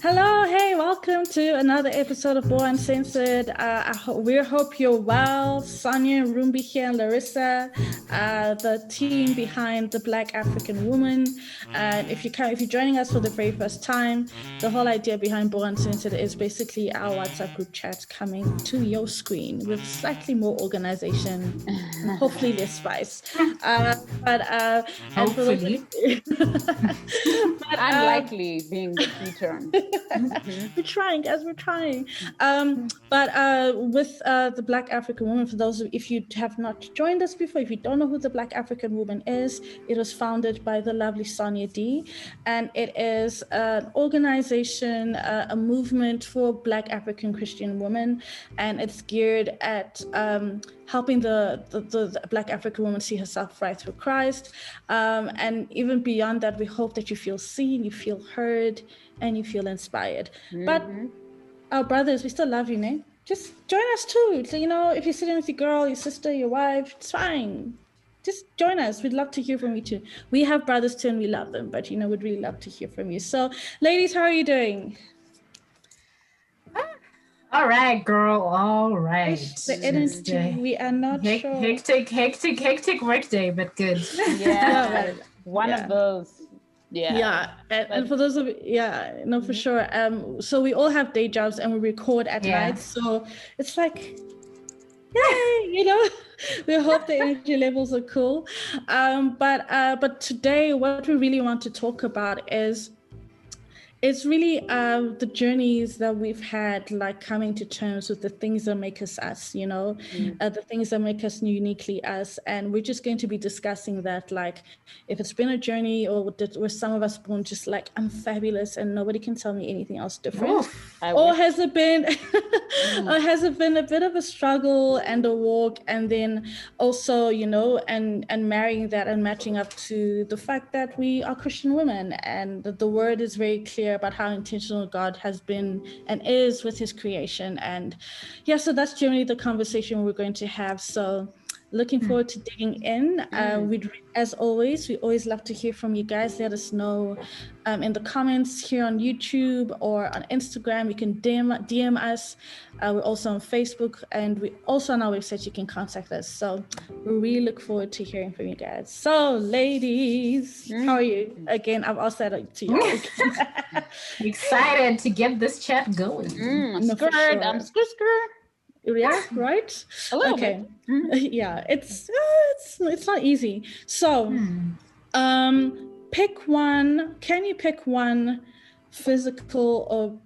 Hello, hey, welcome to another episode of bAw Uncensored. We hope you're well. Sonia, Rumbi here, and Larissa, the team behind the Black African Woman. And if you're joining us for the very first time, the whole idea behind bAw Uncensored is basically our WhatsApp group chat coming to your screen with slightly more organization and hopefully less spice. And for those Hopefully. Unlikely being the key term. We're trying, guys. We're trying. With the Black African Woman, for those if you have not joined us before, if you don't know who the Black African Woman is, it was founded by the lovely Sonia D, and it is an organization, a movement for Black African Christian women, and it's geared at helping the Black African woman see herself right through Christ. And even beyond that, we hope that you feel seen, you feel heard, and you feel inspired. But our brothers, we still love you, Nate. Just join us too. So, if you're sitting with your girl, your sister, your wife, it's fine. Just join us. We'd love to hear from you too. We have brothers too, and we love them, but we'd really love to hear from you. So, ladies, how are you doing? All right, girl. All right. The energy, we are not sure. Hectic work day, but good. Yeah, one of those. Yeah. And for those of you, for sure. So we all have day jobs and we record at night. So it's like, yay, we hope the energy levels are cool. But today, what we really want to talk about is it's really the journeys that we've had, like coming to terms with the things that make us us, the things that make us uniquely us. And we're just going to be discussing that, like if it's been a journey or were some of us born just like, I'm fabulous and nobody can tell me anything else different. Or has it been a bit of a struggle and a walk, and then also, and marrying that and matching up to the fact that we are Christian women, and the word is very clear about how intentional God has been and is with his creation. And so that's generally the conversation we're going to have. So looking forward to digging in. As always, we always love to hear from you guys. Let us know in the comments here on YouTube or on Instagram. You can DM us. We're also on Facebook, and we also on our website. You can contact us. So we really look forward to hearing from you guys. So, ladies, how are you? Again, I've asked that to you. Excited to get this chat going. I'm scared. I'm scared. Yeah, right? A little bit. Yeah, it's not easy. So, pick one. Can you pick one physical or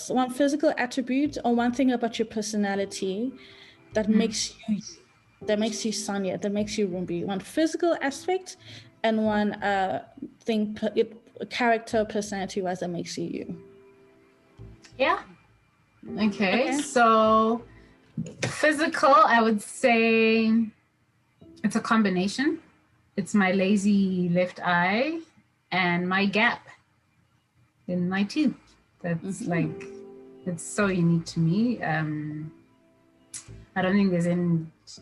one physical attribute or one thing about your personality that makes you Sonia, that makes you Rumbi? One physical aspect and one thing, character, personality-wise, that makes you. Yeah. Okay. So physical, I would say it's a combination. It's my lazy left eye and my gap in my tooth. That's it's so unique to me. I don't think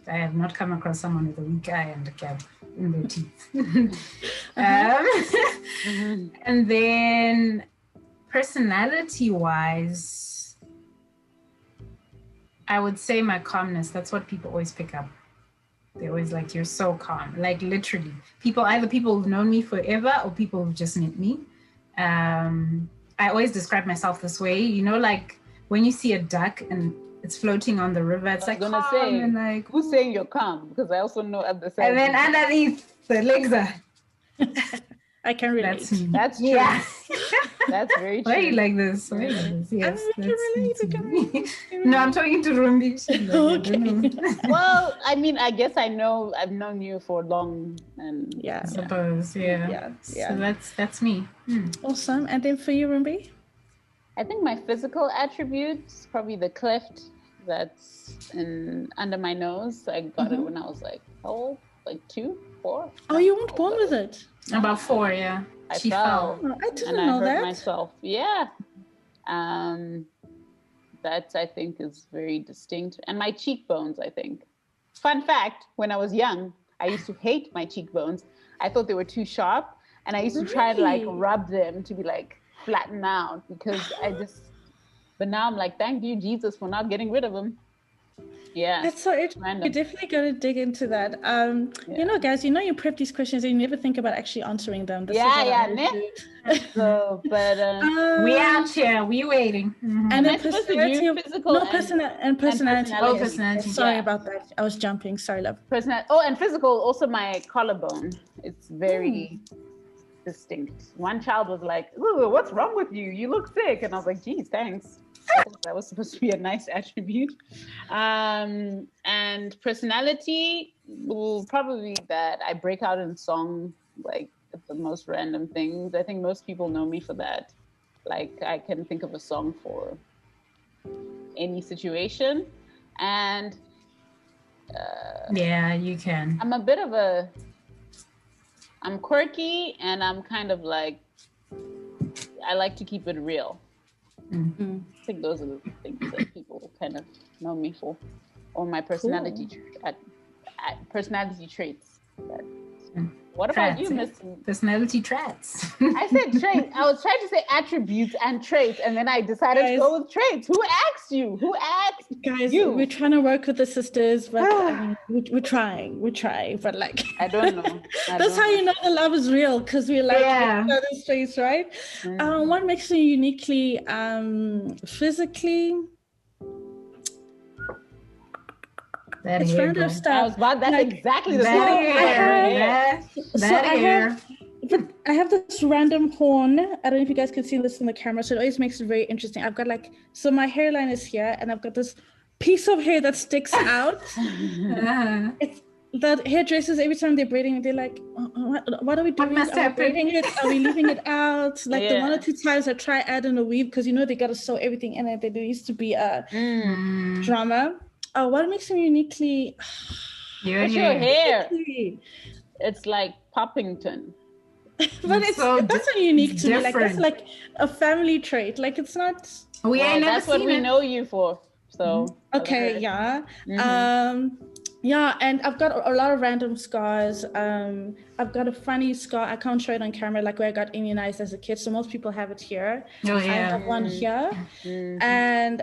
I have not come across someone with a weak eye and a gap in their teeth. And then personality-wise, I would say my calmness. That's what people always pick up. They're always like, you're so calm. Like literally. Either people who've known me forever or people who've just met me. I always describe myself this way, like when you see a duck and it's floating on the river, it's like calm say, and like... Who's saying you're calm? Because I also know at the same And then underneath, the legs are... I can relate. That's true. Yeah. That's very true. Why are you like this? Yes, No, I'm talking to Rumbi. Okay. Well, I mean, I guess I've known you for long, and I suppose, yeah. So that's me. Awesome. And then for you, Rumbi? I think my physical attribute is probably the cleft that's under my nose. I got it when I was like, how old? Like 2, 4? Oh, you weren't born with it? About 4, yeah. She fell. I didn't and know I hurt that. myself. Yeah. That I think is very distinct. And my cheekbones, I think. Fun fact, when I was young, I used to hate my cheekbones. I thought they were too sharp. And I used to try to like rub them to be like flatten out because but now I'm like, thank you, Jesus, for not getting rid of them. Yeah. That's so interesting. You definitely got to dig into that. You know, guys, you prep these questions and you never think about actually answering them. This is what I do. So, but we out here, we waiting. Mm-hmm. And then personality, physical, and personality. Oh, personality. Sorry about that. I was jumping. Sorry, love. And physical. Also, my collarbone. It's very distinct. One child was like, "Ooh, what's wrong with you? You look sick," and I was like, "Geez, thanks." That was supposed to be a nice attribute. And personality, will probably that I break out in song, like at the most random things. I think most people know me for that. Like I can think of a song for any situation. And yeah, you can. I'm quirky and I'm kind of like, I like to keep it real. Mm-hmm. I think those are the things that people kind of know me for, or my personality personality traits. What about you, Miss? Personality traits. I said traits. I was trying to say attributes and traits, and then I decided to go with traits. Who asked you? Who asked guys, you? We're trying to work with the sisters, but we're trying, but like I don't know. That's how you know the love is real, because we like each other's traits, right? What makes you uniquely physically? It's random stuff. That's exactly the thing. I have this random horn. I don't know if you guys can see this in the camera, so it always makes it very interesting. I've got so my hairline is here, and I've got this piece of hair that sticks out. It's the hairdressers, every time they're braiding, they're like, what are we doing? Are we braiding it? Are we leaving it out? Like the 1 or 2 times I try adding a weave, because they got to sew everything in it. There used to be a drama. What makes him uniquely? It's your hair. It's like Poppington. But that's not unique to me. Like that's like a family trait. Like it's not. That's what we know you for. So okay, yeah. And I've got a lot of random scars. I've got a funny scar. I can't show it on camera, like where I got immunized as a kid. So most people have it here. Oh yeah. I have one here, and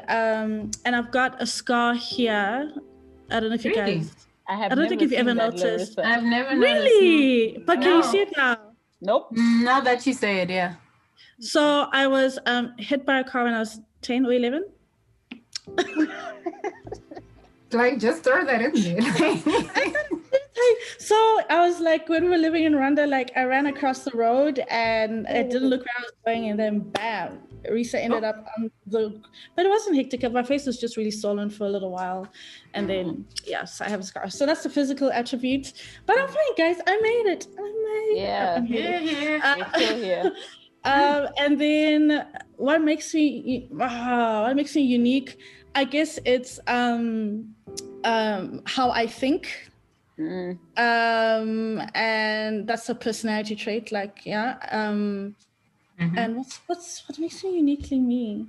I've got a scar here. I don't know if you guys. I don't think you've ever noticed. I've never noticed. Really? But can you see it now? Nope. Now that you say it, yeah. So I was hit by a car when I was 10 or 11. Like, just throw that in there. So I was like, when we were living in Rwanda, like I ran across the road and I didn't look where I was going, and then bam, Risa ended up on but it wasn't hectic. My face was just really swollen for a little while, and then yes, I have a scar. So that's the physical attribute. But I'm fine, guys. I made it. I'm here. You're still here. And then what makes me unique? I guess it's how I think. And that's a personality trait, and what makes me uniquely me?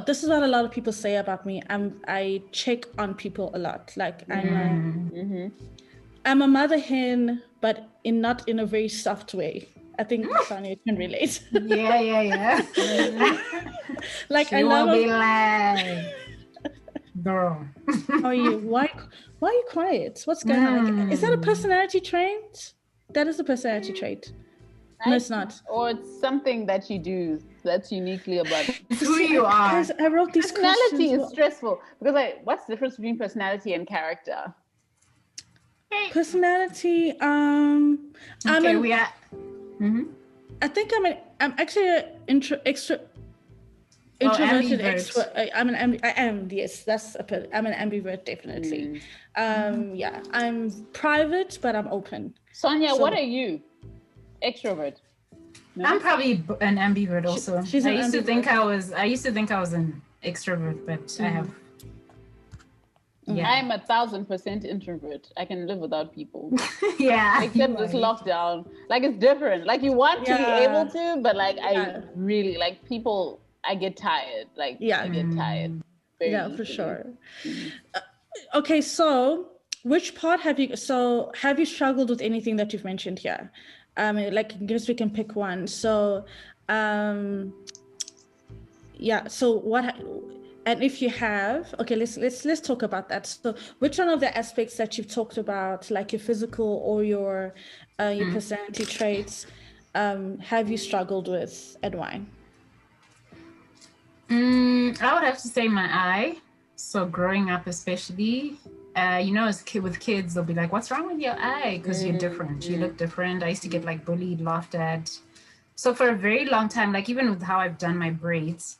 This is what a lot of people say about me. I check on people a lot. Like I'm a mother hen, but not in a very soft way. I think Sonia can relate. Yeah. Like she I love won't be like, girl. How are you? Why are you quiet? What's going on? Is that a personality trait? That is a personality trait. No, it's not. Or it's something that you do that's uniquely about who you are. I wrote these personality questions. Is stressful because what's the difference between personality and character? Personality. We are. I think I'm actually an extra. Introverted extrovert. I'm an ambivert, definitely. I'm private, but I'm open. Sonia, what are you? Extrovert? No? I'm probably an ambivert also. I used to think I was an extrovert, but I have. I'm 1,000% introvert. I can live without people. Except this lockdown. Like it's different. Like you want to be able to, but like I really like people. I get tired. I get tired. For sure. Okay, so which part have you struggled with anything that you've mentioned here? Like, I guess we can pick one. So so and if you have, okay, let's talk about that. So which one of the aspects that you've talked about, like your physical or your personality traits, have you struggled with, and why? I would have to say my eye. So growing up, especially, as with kids, they'll be like, "What's wrong with your eye?" Because you're different. You look different. I used to get like bullied, laughed at. So for a very long time, like even with how I've done my braids,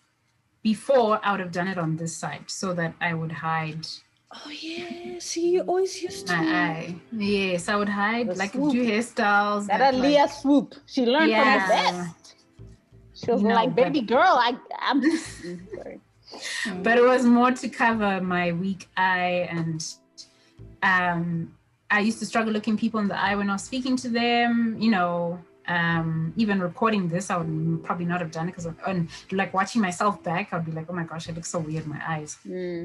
before I would have done it on this side so that I would hide. Oh yeah, see, you always used to. My eye. Yes, I would hide, The like swoop. do hairstyles. That Leah swoop. She learned from the best. She was like, "Baby girl, I'm sorry." But it was more to cover my weak eye, and I used to struggle looking people in the eye when I was speaking to them. Even recording this, I would probably not have done it because like watching myself back, I'd be like, "Oh my gosh, I look so weird, my eyes."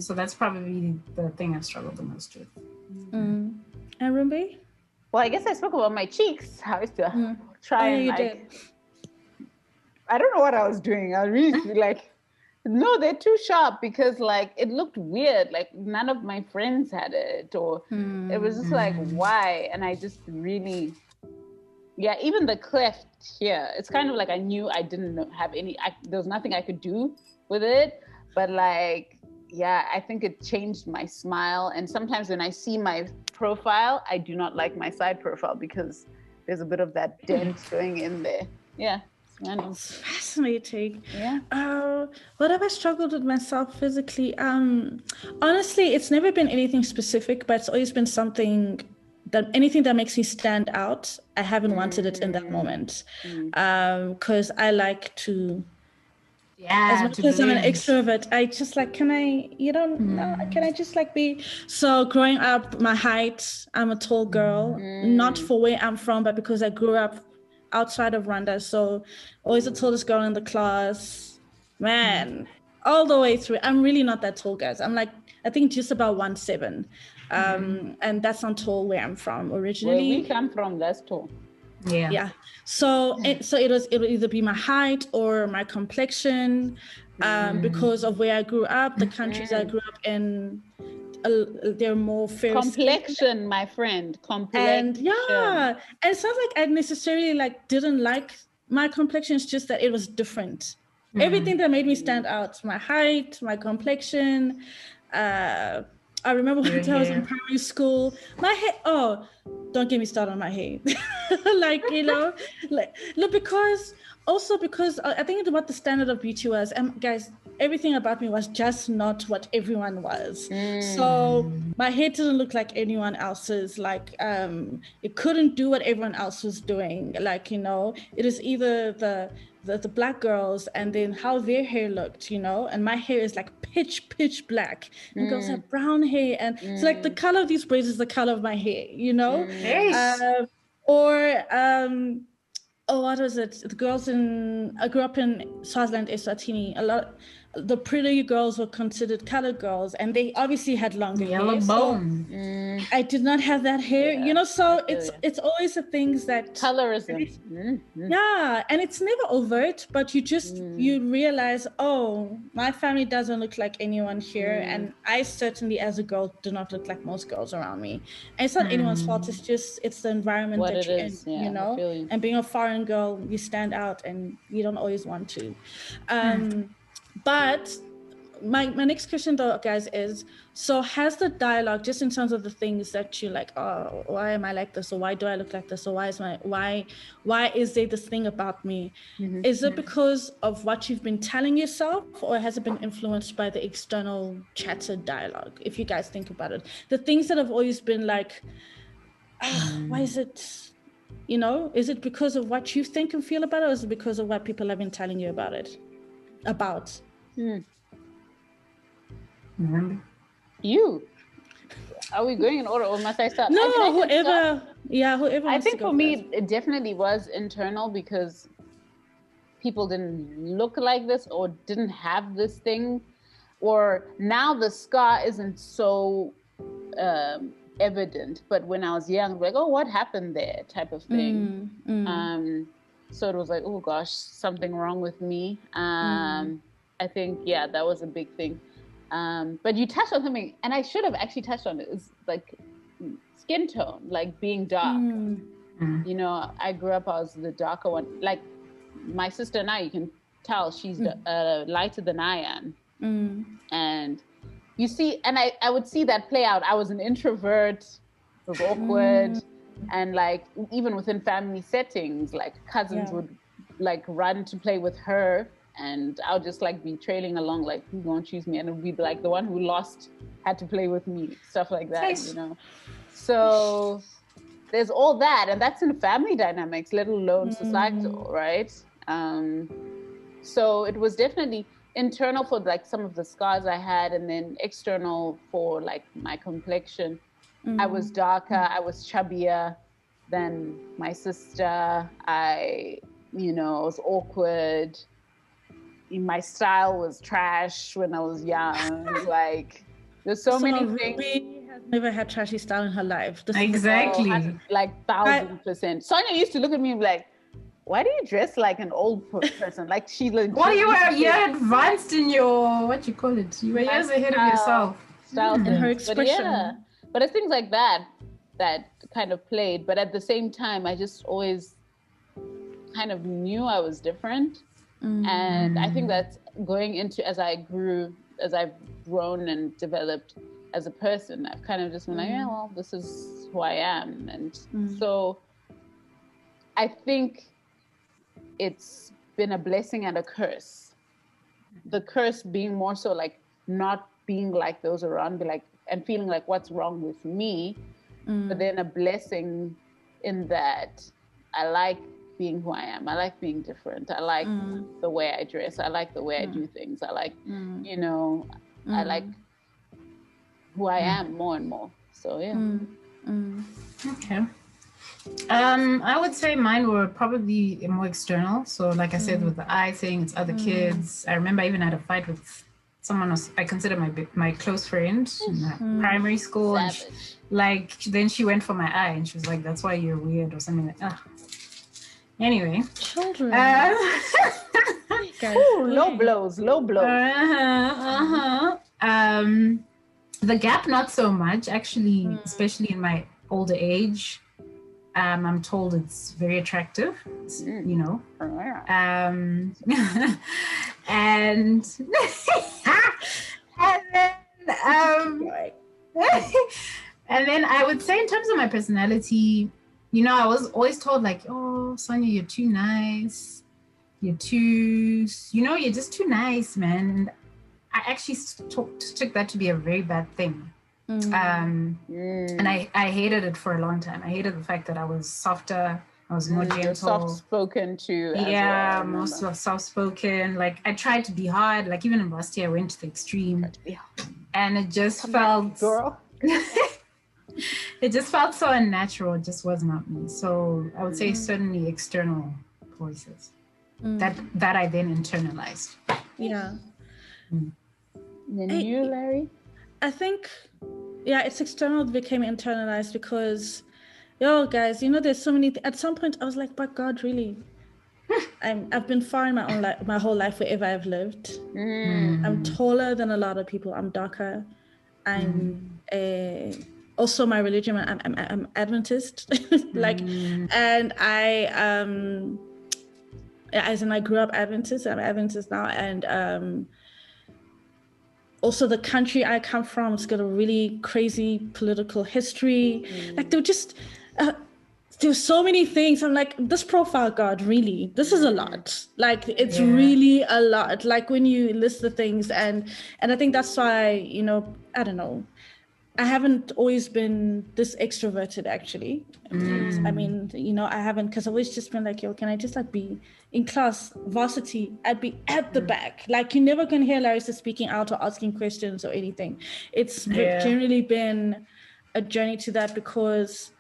So that's probably the thing I've struggled the most with. And Rumbi? Well, I guess I spoke about my cheeks. I used to try and like. I don't know what I was doing. I really like, no, they're too sharp because like it looked weird. Like none of my friends had it, or it was just like, why? And I just really, even the cleft here, it's kind of like I knew I didn't have there was nothing I could do with it. But like, I think it changed my smile. And sometimes when I see my profile, I do not like my side profile because there's a bit of that dent going in there. Yeah. It's fascinating. Yeah. What have I struggled with myself physically? Honestly, it's never been anything specific, but it's always been anything that makes me stand out. I haven't wanted it in that moment. Because I like to, as much as I'm an extrovert, I just like, can I just like be? So growing up, my height, I'm a tall girl, not for where I'm from, but because I grew up outside of Rwanda, so always the tallest girl in the class, man, all the way through. I'm really not that tall, guys. I'm like, I think just about 1.7, and that's not tall where I'm from originally. Where we come from, that's tall. So it would either be my height or my complexion, because of where I grew up, the countries I grew up in, they're more fair complexion, my friend. Complexion. And it's not like I necessarily like didn't like my complexion. It's just that it was different. Everything that made me stand out, my height, my complexion. I remember one time I was in primary school, my hair, don't get me started on my hair. Because I think what the standard of beauty was, and guys, everything about me was just not what everyone was. So my hair didn't look like anyone else's. Like it couldn't do what everyone else was doing. Like, it was either the black girls and then how their hair looked, and my hair is like pitch black, and girls have brown hair, and so like the color of these braids is the color of my hair, what was it? The girls I grew up in Swaziland, Eswatini. The pretty girls were considered colored girls, and they obviously had longer hair. So I did not have that hair, so it's always the things that colorism. And it's never overt, but you realize, my family doesn't look like anyone here, and I certainly as a girl do not look like most girls around me. And it's not anyone's fault, it's the environment that you're in, and being a foreign girl, you stand out and you don't always want to. But my next question though, guys, is, so has the dialogue, just in terms of the things that you like, why am I like this, or why do I look like this, or why is there this thing about me? Is it because of what you've been telling yourself, or has it been influenced by the external chatter dialogue? If you guys think about it, the things that have always been like, why is it, is it because of what you think and feel about it, or is it because of what people have been telling you about it? Remember? You. Are we going in order, or must I start? No, whoever. Yeah, whoever. I think for me, it definitely was internal, because people didn't look like this or didn't have this thing, or now the scar isn't so evident. But when I was young, like, oh, what happened there, type of thing. So it was like, oh gosh, something wrong with me. I think, yeah, that was a big thing. But you touched on something, and I should have actually touched on it. It's like skin tone, like being dark. You know, I grew up, I was the darker one. Like my sister and I, you can tell she's lighter than I am. And you see, and I would see that play out. I was an introvert, it was awkward. And like, even within family settings, like cousins would like run to play with her. And I'll just like be trailing along, like, who won't choose me? And it would be like the one who lost had to play with me, stuff like that, you know? So there's all that, and that's in family dynamics, let alone societal, right? So it was definitely internal for like some of the scars I had, and then external for like my complexion. I was darker, I was chubbier than my sister. I, you know, was awkward. My style was trash when I was young. Like, there's so many things. Ruby has never had trashy style in her life. Exactly. Like 1000%. Sonia used to look at me and be like, why do you dress like an old person? Like she legit. Well, you're advanced in your, what you call it? You were years ahead of yourself. Style and her expression. But it's things like that kind of played. But at the same time, I just always kind of knew I was different. And I think that's going into, as I've grown and developed as a person, I've kind of just been like, yeah, well, this is who I am. And so I think it's been a blessing and a curse. The curse being more so like not being like those around me, like, and feeling like what's wrong with me, but then a blessing in that I like being who I am. I like being different. I like the way I dress. I like the way I do things. I like, you know, I like who I am more and more. So yeah. Okay. I would say mine were probably more external. So like I said, with the eye thing, it's other kids. I remember I even had a fight with someone else I consider my close friend in primary school. And like, then she went for my eye and she was like, that's why you're weird or something like that. Anyway. Children. Ooh, low blows. The gap, not so much, actually, especially in my older age. I'm told it's very attractive, you know. And and then I would say in terms of my personality, you know, I was always told like, oh, Sonia, you're too nice. You're just too nice, man. And I actually took that to be a very bad thing. And I hated it for a long time. I hated the fact that I was softer. I was more gentle. Soft-spoken too. Yeah, more soft-spoken. Like I tried to be hard. Like even in last year, I went to the extreme. And it just felt... Girl. It just felt so unnatural. It just was not me. So I would say certainly external voices that I then internalized. Yeah. Then you, Larry? I think, yeah, it's external that became internalized because, yo, guys, you know, there's so many. At some point, I was like, but God, really? I've been far in my own life, my whole life, wherever I've lived. I'm taller than a lot of people. I'm darker. I'm also my religion. I'm Adventist, like, and as in I grew up Adventist. I'm Adventist now, and also the country I come from, it's got a really crazy political history. Like there's so many things. I'm like, this profile, God, really, this is a lot. Like it's really a lot. Like when you list the things, and I think that's why, you know, I don't know, I haven't always been this extroverted actually. I mean, you know, I haven't, because I've always just been like, yo, can I just like be in class, varsity, I'd be at the back. Like you never can hear Larissa speaking out or asking questions or anything. It's generally been a journey to that because,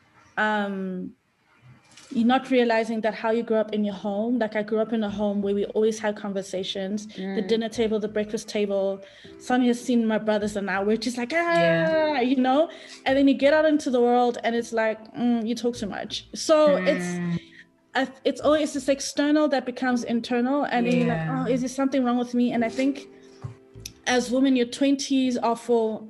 you're not realizing that how you grew up in your home. Like I grew up in a home where we always had conversations, the dinner table, the breakfast table. Sonia's seen my brothers and I, we're just like, you know, and then you get out into the world and it's like, you talk too much. So it's always this external that becomes internal, and then you're like, oh, is there something wrong with me? And I think as women, your 20s are for,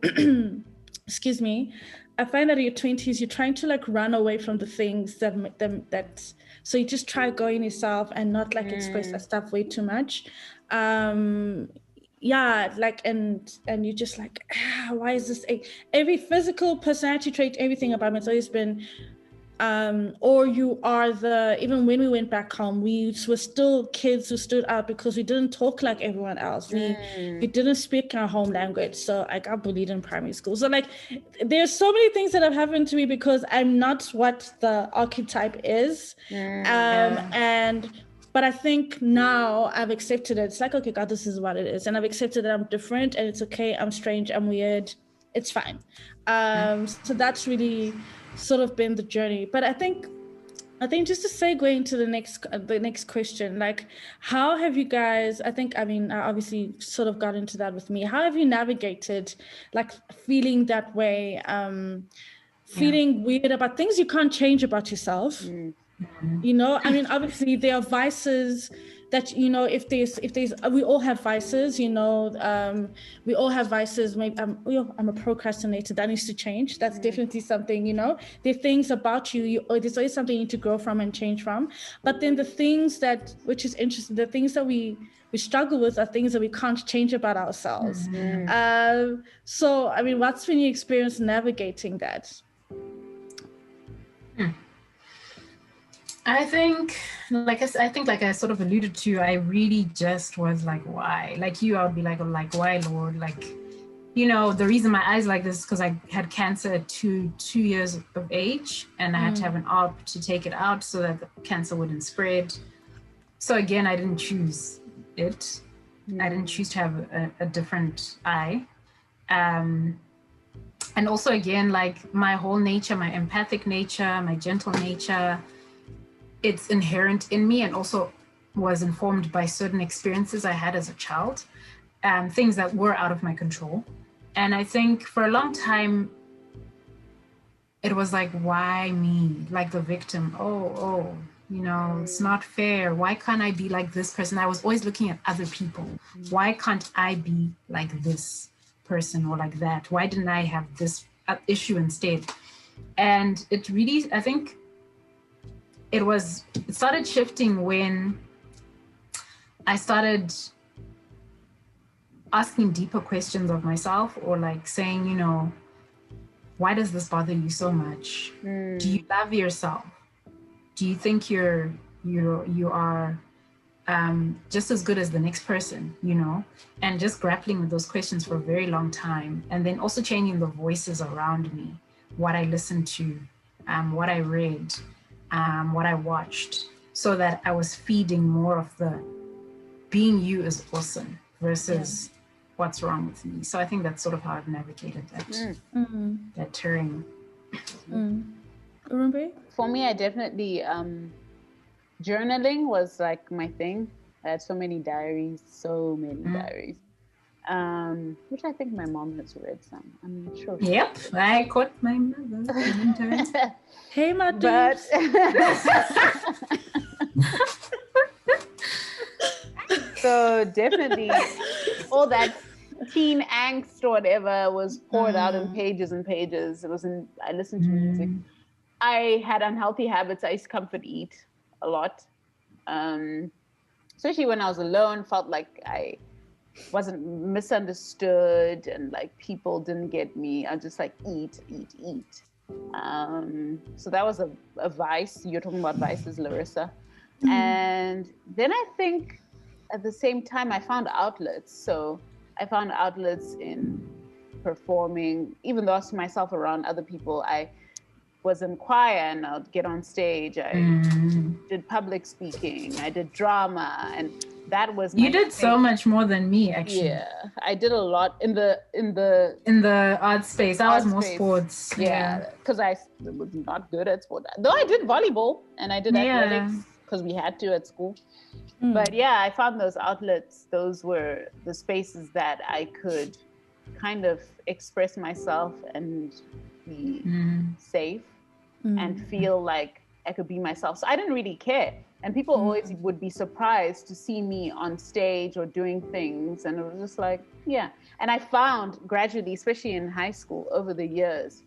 excuse me, I find that in your 20s, you're trying to like run away from the things that so you just try going yourself and not like express that stuff way too much. Like, and you're just like, why is this every physical personality trait, everything about me, it's always been, or you are even when we went back home, we were still kids who stood out because we didn't talk like everyone else. We didn't speak our home language. So I got bullied in primary school. So like, there's so many things that have happened to me because I'm not what the archetype is. But I think now I've accepted it. It's like, okay, God, this is what it is. And I've accepted that I'm different and it's okay. I'm strange. I'm weird. It's fine. So that's really sort of been the journey. But I think just to segue into the next question, like, how have you guys, I obviously sort of got into that with me. How have you navigated like feeling that way, feeling weird about things you can't change about yourself? You know, I mean, obviously there are vices that, you know, if there's we all have vices, you know, we all have vices. Maybe I'm a procrastinator. That needs to change. That's definitely something, you know. There are things about there's always something you need to grow from and change from. But then the things which is interesting, the things that we struggle with are things that we can't change about ourselves. So, I mean, what's been your experience navigating that? I think, like I sort of alluded to, I really just was like, why? Like you, I would be like, why, Lord? Like, you know, the reason my eyes like this is because I had cancer at two years of age, and I had to have an op to take it out so that the cancer wouldn't spread. So again, I didn't choose it. I didn't choose to have a different eye. And also again, like my whole nature, my empathic nature, my gentle nature, it's inherent in me, and also was informed by certain experiences I had as a child, things that were out of my control. And I think for a long time, it was like, why me? Like the victim. Oh, you know, it's not fair. Why can't I be like this person? I was always looking at other people. Why can't I be like this person or like that? Why didn't I have this issue instead? And it really, I think, it started shifting when I started asking deeper questions of myself, or like saying, you know, why does this bother you so much? Do you love yourself? Do you think you are just as good as the next person, you know? And just grappling with those questions for a very long time. And then also changing the voices around me, what I listened to, what I read, what I watched, so that I was feeding more of the being you is awesome versus what's wrong with me. So I think that's sort of how I've navigated that terrain. For me, I definitely, journaling was like my thing. I had so many diaries, which I think my mom has read some. I'm not sure. Yep, I caught my mother. Hey, mother. So definitely all that teen angst or whatever was poured out in pages and pages. I listened to music. I had unhealthy habits. I used to comfort eat a lot. Especially when I was alone, felt like I wasn't misunderstood and like people didn't get me. I just like eat. So that was a vice. You're talking about vices, Larissa. And then I think at the same time I found outlets. So I found outlets in performing, even though I was myself around other people. I was in choir and I'd get on stage. I did public speaking. I did drama, and that was you did so much more than me, actually. Yeah, I did a lot in the art space. I was more sports. Yeah, because I was not good at sport. Though I did volleyball and I did athletics because we had to at school. But yeah, I found those outlets. Those were the spaces that I could kind of express myself and be safe and feel like I could be myself. So I didn't really care. And people always would be surprised to see me on stage or doing things. And it was just like, yeah. And I found gradually, especially in high school over the years,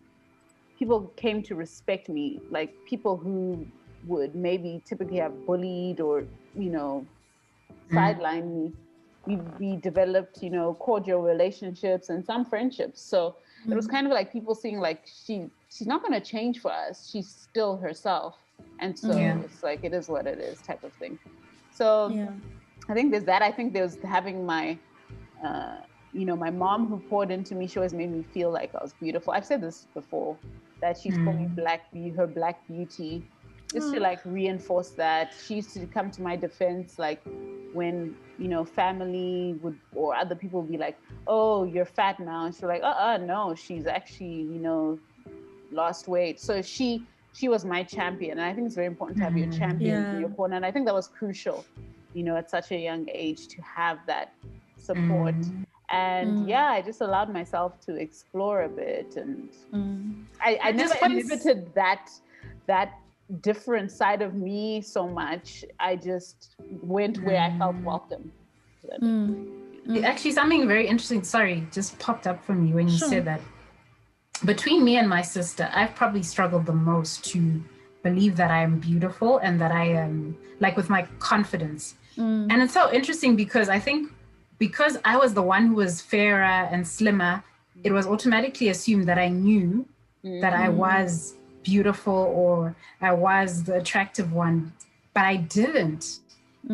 people came to respect me. Like people who would maybe typically have bullied or, sidelined me. We developed, cordial relationships and some friendships. So it was kind of like people seeing like, she's not going to change for us. She's still herself. And so it's like, it is what it is type of thing. So I think there's that. I think there's having my, my mom who poured into me. She always made me feel like I was beautiful. I've said this before, that she's called me her black beauty, just to like reinforce that. She used to come to my defense, like when, family would, or other people would be like, oh, you're fat now. And she's like, no, she's actually, lost weight. So she was my champion. And I think it's very important to have your champions in your corner. And I think that was crucial, at such a young age to have that support. And I just allowed myself to explore a bit. And I never inhibited that different side of me so much. I just went where I felt welcome. Actually, something very interesting, just popped up for me when you said that. Between me and my sister, I've probably struggled the most to believe that I am beautiful and that I am, like, with my confidence. And it's so interesting because I think because I was the one who was fairer and slimmer, it was automatically assumed that I knew that I was beautiful or I was the attractive one, but I didn't.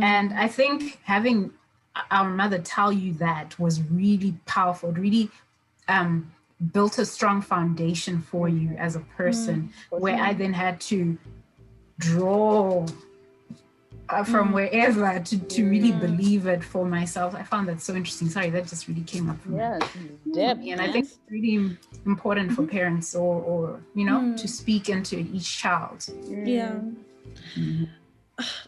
And I think having our mother tell you that was really powerful. It really built a strong foundation for you as a person, where I then had to draw from wherever to really believe it for myself. I found that so interesting. Sorry, that just really came up for me. And I think it's really important for parents or to speak into each child.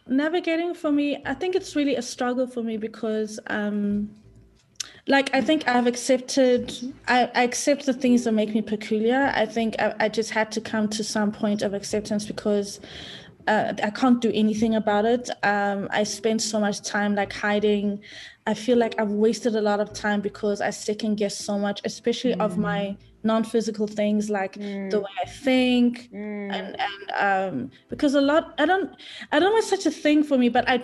Navigating for me, I think it's really a struggle for me because I think I accept the things that make me peculiar. I think I just had to come to some point of acceptance because I can't do anything about it. I spend so much time like hiding. I feel like I've wasted a lot of time because I second guess so much, especially of my non-physical things like the way I think and because a lot I don't know it's such a thing for me, but I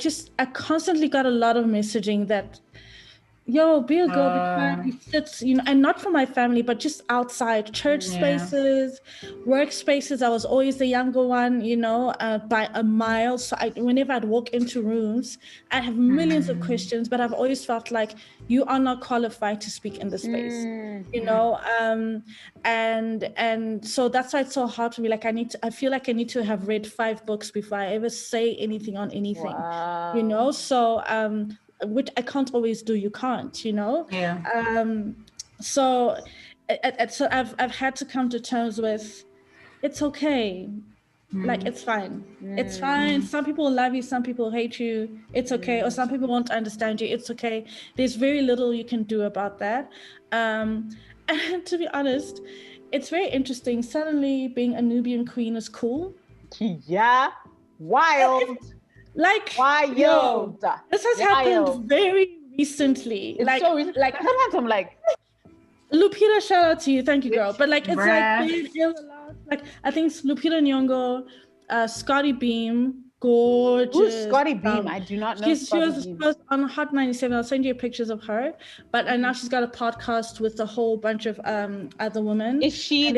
constantly got a lot of messaging that yo, be a girl, be quiet, sits, and not from my family, but just outside church spaces, work spaces. I was always the younger one, by a mile. So whenever I'd walk into rooms, I have millions of questions, but I've always felt like you are not qualified to speak in this space, and so that's why it's so hard for me. Like I feel like I need to have read 5 books before I ever say anything on anything, so, which I can't always do. You can't, So I've had to come to terms with it's okay. Like it's fine. It's fine. Some people love you, some people hate you. It's okay. Or some people won't understand you. It's okay. There's very little you can do about that. And to be honest, it's very interesting. Suddenly being a Nubian queen is cool. Yeah. Wild. Wild. This has happened very recently. It's so recent. Like sometimes I'm like, Lupita, shout out to you, thank you, girl. But like it's like a lot. Like I think it's Lupita Nyong'o, Scotty Beam, gorgeous. Who's Scotty Beam? I do not know. She was first on Hot 97. I'll send you pictures of her. But and now she's got a podcast with a whole bunch of other women. Is she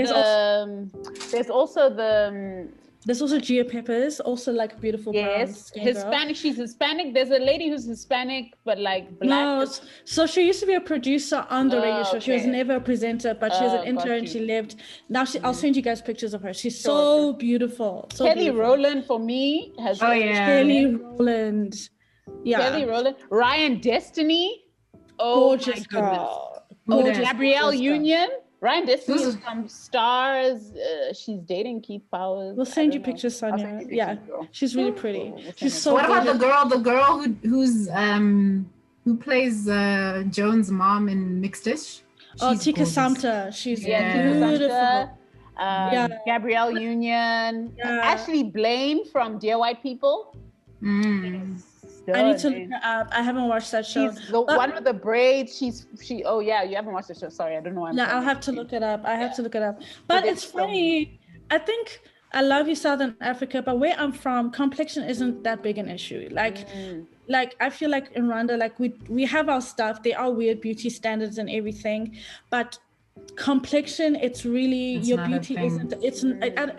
there's also Gia Peppers, also like beautiful brown skin Hispanic. Girl. She's Hispanic. There's a lady who's Hispanic, but like black. No, so she used to be a producer on the radio show. She was never a presenter, but she was an intern. She lived. Now I'll send you guys pictures of her. She's so beautiful. So Kelly beautiful. Rowland for me has. Kelly Rowland. Yeah. Kelly Rowland, Ryan Destiny. Oh Gorgeous my goodness. girl. Gorgeous. Gabrielle gorgeous girl. Union. Ryan Destiny Who's- is from Stars. She's dating Keith Powers. We'll I send you don't know. pictures, I'll Sonia. send you Yeah, pictures, girl. she's really pretty. We'll She's send so What about gorgeous. the girl who plays Joan's mom in Mixed Dish? Oh, She's Tika gorgeous. Samta. She's Yeah. beautiful. Yeah. Gabrielle Union. Yeah. Ashley Blaine from Dear White People. Mm. I need to look her up. I haven't watched that show. She's the one with the braids. Oh yeah, you haven't watched the show. Sorry, I don't know why I'm Yeah, saying I'll that. have to look it up. But it's funny. I think I love you, Southern Africa, but where I'm from, complexion isn't that big an issue. Like I feel like in Rwanda, like we have our stuff. There are weird beauty standards and everything, but complexion, it's really It's your not a beauty thing. isn't.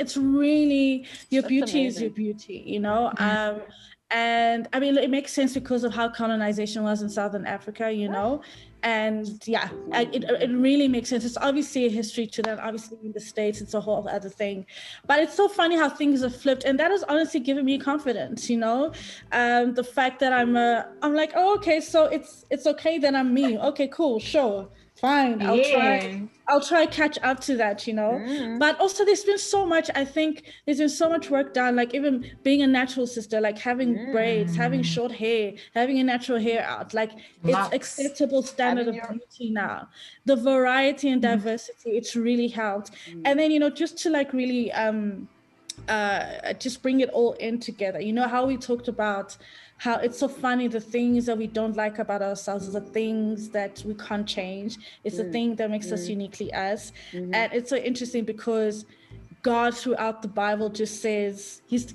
It's really your That's beauty is amazing. your beauty. You know. And I mean, it makes sense because of how colonization was in Southern Africa, you know, and yeah, it really makes sense. It's obviously a history to that. Obviously, in the States, it's a whole other thing, but it's so funny how things have flipped, and that has honestly given me confidence, you know, the fact that I'm like, oh, okay, so it's okay that I'm me. Okay, cool, sure, fine, I'll try catch up to that, you know. But also there's been so much work done, like even being a natural sister, like having braids, having short hair, having a natural hair out, like it's acceptable standard of beauty now. The variety and diversity, it's really helped. And then, you know, just to like really just bring it all in together, you know, how we talked about how it's so funny, the things that we don't like about ourselves are the things that we can't change. It's the thing that makes us uniquely us. And it's so interesting because God throughout the Bible just says, he says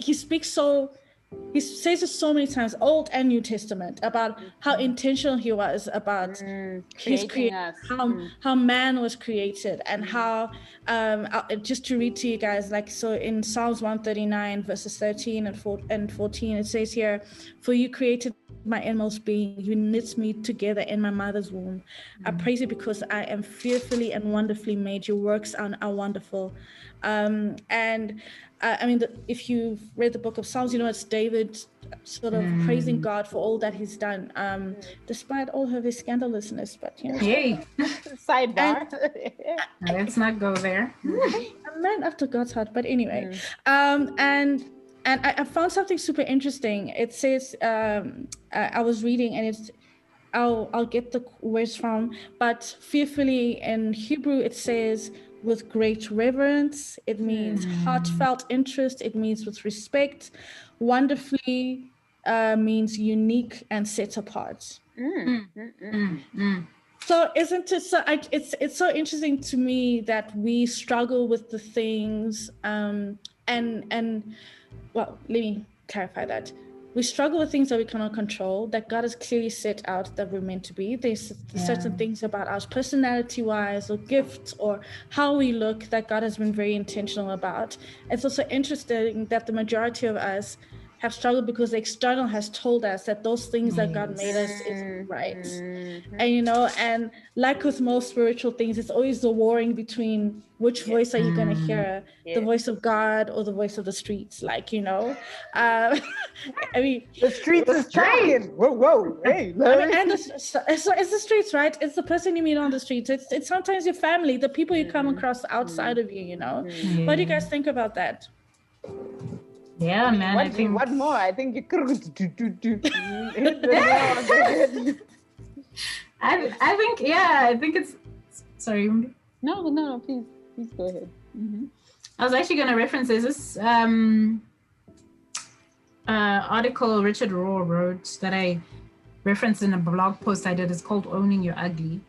it so many times, Old and New Testament, about how intentional he was about his how man was created, and how just to read to you guys, like, so in Psalms 139 verses 13 and 14, it says here, for you created my inmost being, you knit me together in my mother's womb. I praise you because I am fearfully and wonderfully made. Your works are wonderful. I mean, if you've read the book of Psalms, you know, it's David sort of praising God for all that he's done, despite all of his scandalousness. But, you know, sidebar. Let's not go there. A man after God's heart. But anyway, and I found something super interesting. It says, I was reading, and it's, I'll get the words from, but fearfully in Hebrew, it says, with great reverence, it means heartfelt interest, it means with respect. Wonderfully means unique and set apart. So isn't it so? It's so interesting to me that we struggle with the things, and well, let me clarify that. We struggle with things that we cannot control, that God has clearly set out that we're meant to be. There's certain things about us, personality-wise, or gifts, or how we look, that God has been very intentional about. It's also interesting that the majority of us have struggled because the external has told us that those things that God made us is right. And, you know, and like with most spiritual things, it's always the warring between which voice are you going to hear, the voice of God or the voice of the streets, like, you know. I mean, the streets is talking. Whoa, hey. I mean, and it's the streets, right? It's the person you meet on the streets. It's sometimes your family, the people you come across outside of you, you know. What do you guys think about that? Yeah, man. What more? I think you could I think it's. Sorry. No. Please go ahead. I was actually going to reference this article Richard Rohr wrote that I referenced in a blog post I did. It's called "Owning Your Ugly,"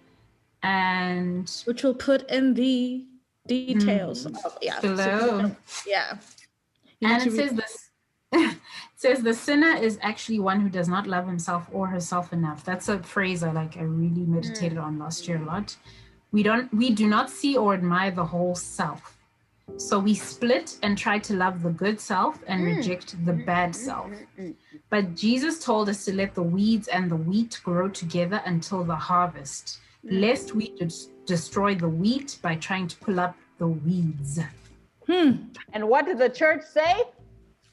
and which we'll put in the details below. Yeah. And it says this. It says the sinner is actually one who does not love himself or herself enough. That's a phrase I really meditated on last year a lot. We do not see or admire the whole self. So we split and try to love the good self and reject the bad self. But Jesus told us to let the weeds and the wheat grow together until the harvest, lest we destroy the wheat by trying to pull up the weeds. And what did the church say?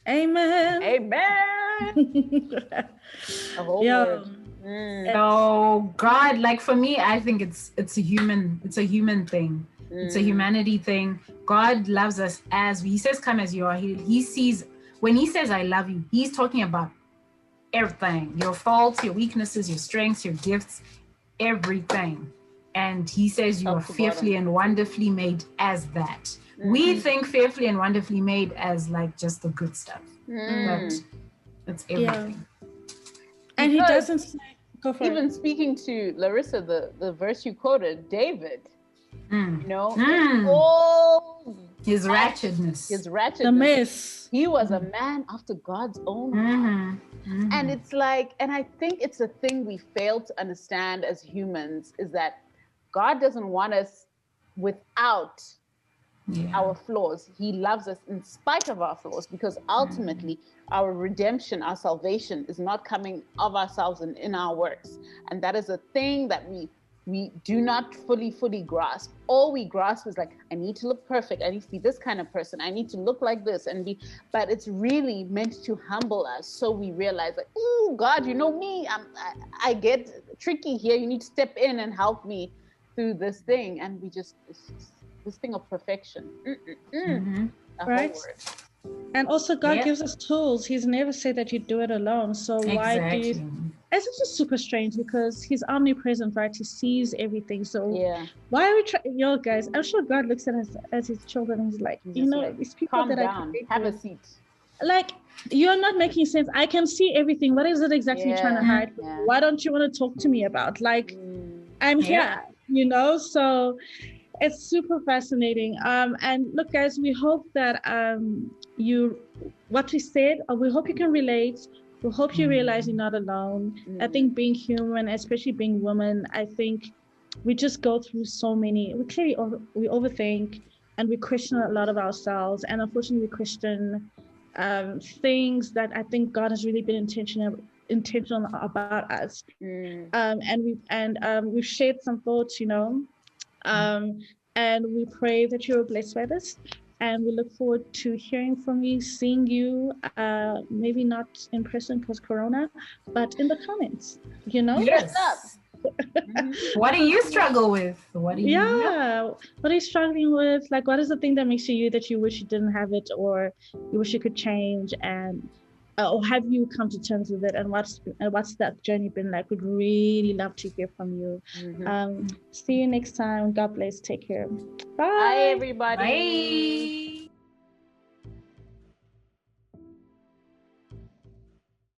Amen. A whole word. So God, like for me, I think it's a human thing. It's a humanity thing. God loves us as He says, "Come as you are." He sees, when He says, "I love you," He's talking about everything: your faults, your weaknesses, your strengths, your gifts, everything. And He says you are fearfully and wonderfully made as that. We think fearfully and wonderfully made as like just the good stuff, but it's everything. And He doesn't say, go for even it. Speaking to Larissa, the verse you quoted, David, you know, all his ratchetness, the mess. He was a man after God's own heart. And it's like, and I think it's a thing we fail to understand as humans, is that God doesn't want us without our flaws. He loves us in spite of our flaws, because ultimately our redemption, our salvation is not coming of ourselves and in our works. And that is a thing that we do not fully grasp. All we grasp is like, I need to look perfect. I need to be this kind of person. I need to look like this and be, but it's really meant to humble us. So we realize like, oh God, you know me, I get tricky here. You need to step in and help me through this thing. And we just, this thing of perfection. Right. And also God gives us tools. He's never said that you do it alone. So why do you? It's just super strange because He's omnipresent, right? He sees everything. So why are we trying? Guys, I'm sure God looks at us as His children and He's like, you know, these people calm that down, have a seat. Like, you're not making sense. I can see everything. What is it exactly you're trying to hide? Why don't you want to talk to me about? Like, I'm here, you know? So it's super fascinating. And look, guys, we hope that what we said, we hope you can relate. We hope you realize you're not alone. I think being human, especially being women, I think we just go through so many, we overthink and we question a lot of ourselves. And unfortunately, we question things that I think God has really been intentional about us. And we've shared some thoughts, you know, and we pray that you are blessed by this. And we look forward to hearing from you, seeing you, maybe not in person because Corona, but in the comments, you know? Yes. What do you struggle with? What are you struggling with? Like, what is the thing that makes you that you wish you didn't have it, or you wish you could change? And or have you come to terms with it? And what's that journey been like? We'd really love to hear from you. See you next time. God bless. Take care. Bye. Bye, everybody. Bye.